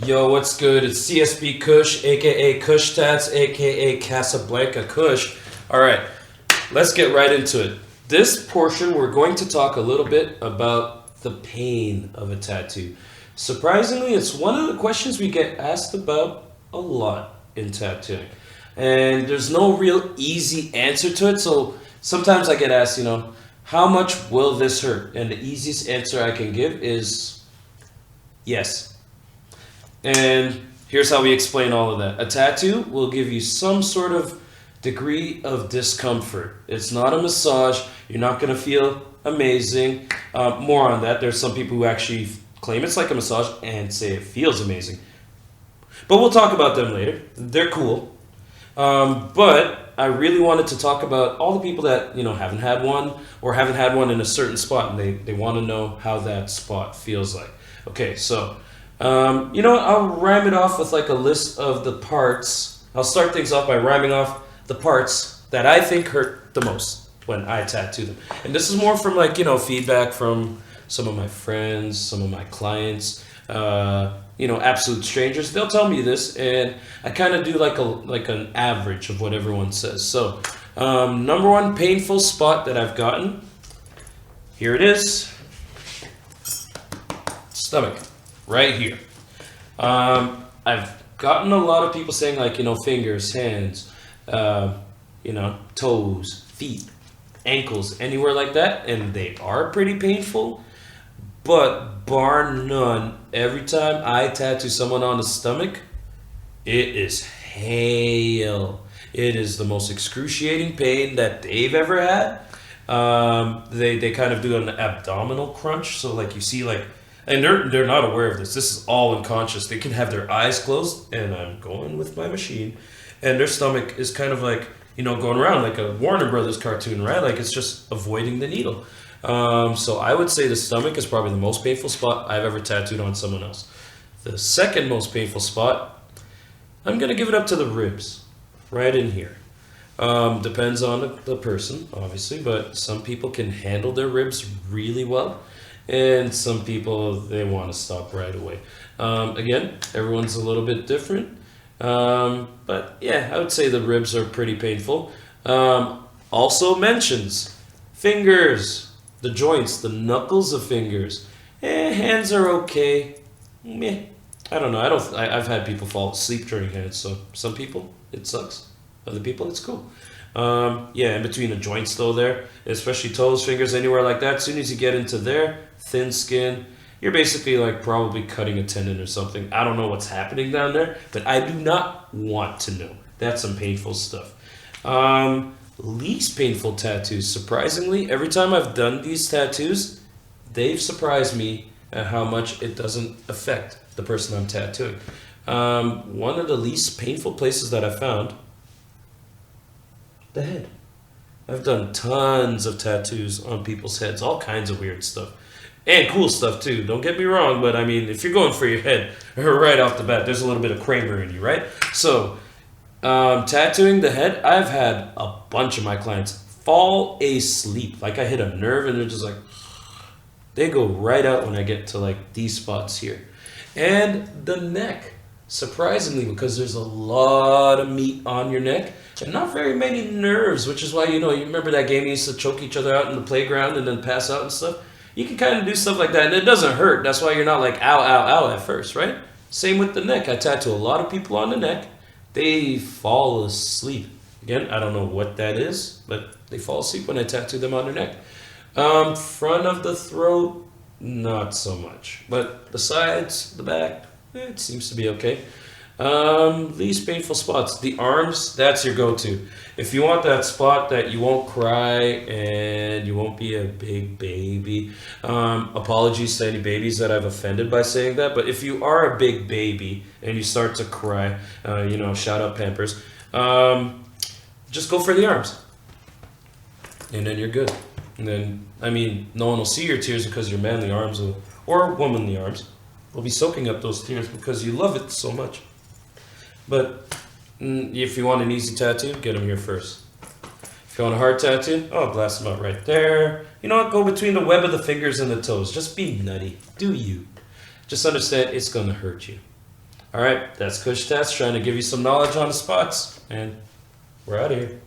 Yo, what's good? It's CSB Kush, aka Kush Tats, aka Casablanca Kush. All right, let's get right into it. This portion, we're going to talk a little bit about the pain of a tattoo. Surprisingly, it's one of the questions we get asked about a lot in tattooing. And there's no real easy answer to it, so sometimes I get asked, how much will this hurt? And the easiest answer I can give is yes. And here's how we explain all of that. A tattoo will give you some sort of degree of discomfort. It's not a massage. You're not going to feel amazing. More on that. There's some people who actually claim it's like a massage and say it feels amazing. But we'll talk about them later. They're cool. But I really wanted to talk about all the people that, haven't had one or haven't had one in a certain spot and they want to know how that spot feels like. Okay, so... I'll rhyme it off with like a list of the parts. I'll start things off by rhyming off the parts that I think hurt the most when I tattoo them. And this is more from feedback from some of my friends, some of my clients, absolute strangers. They'll tell me this, and I kind of do like an average of what everyone says. So, number one painful spot that I've gotten, here it is, stomach. Right here. I've gotten a lot of people saying fingers, hands, toes, feet, ankles, anywhere like that, and they are pretty painful. But bar none, every time I tattoo someone on the stomach, it is hell. It is the most excruciating pain that they've ever had. They kind of do an abdominal crunch, so you see and they're not aware of this. This is all unconscious. They can have their eyes closed, and I'm going with my machine, and their stomach is kind of going around like a Warner Brothers cartoon, right? Like it's just avoiding the needle. So I would say the stomach is probably the most painful spot I've ever tattooed on someone else. The second most painful spot, I'm gonna give it up to the ribs, right in here. Depends on the person, obviously, but some people can handle their ribs really well. And some people, they want to stop right away. Again, everyone's a little bit different. But yeah, I would say the ribs are pretty painful. Also mentions fingers, the joints, the knuckles of fingers. Hands are okay. Meh. I don't know. I've had people fall asleep during hands. So some people, it sucks. Other people, it's cool. In between the joints though there, especially toes, fingers, anywhere like that, as soon as you get into there, thin skin, you're basically probably cutting a tendon or something. I don't know what's happening down there, but I do not want to know. That's some painful stuff. Least painful tattoos, surprisingly, every time I've done these tattoos, they've surprised me at how much it doesn't affect the person I'm tattooing. One of the least painful places that I found, the head. I've done tons of tattoos on people's heads, all kinds of weird stuff. And cool stuff too, don't get me wrong, but I mean, if you're going for your head, right off the bat, there's a little bit of Kramer in you, right? So, tattooing the head, I've had a bunch of my clients fall asleep. I hit a nerve and they're just they go right out when I get to these spots here. And the neck, surprisingly, because there's a lot of meat on your neck, and not very many nerves, which is why, you remember that game you used to choke each other out in the playground and then pass out and stuff? You can kind of do stuff like that, and it doesn't hurt. That's why you're not ow, ow, ow at first, right? Same with the neck. I tattoo a lot of people on the neck. They fall asleep. Again, I don't know what that is, but they fall asleep when I tattoo them on their neck. Front of the throat, not so much. But the sides, the back, it seems to be okay. Least painful spots. The arms, that's your go-to. If you want that spot that you won't cry and you won't be a big baby, apologies to any babies that I've offended by saying that, but if you are a big baby and you start to cry, shout out Pampers, just go for the arms. And then you're good. And then, no one will see your tears because your manly arms or womanly arms will be soaking up those tears because you love it so much. But if you want an easy tattoo, get them here first. If you want a hard tattoo, blast them out right there. You know what? Go between the web of the fingers and the toes. Just be nutty. Do you. Just understand it's going to hurt you. All right, that's Kush Tats trying to give you some knowledge on the spots, and we're out of here.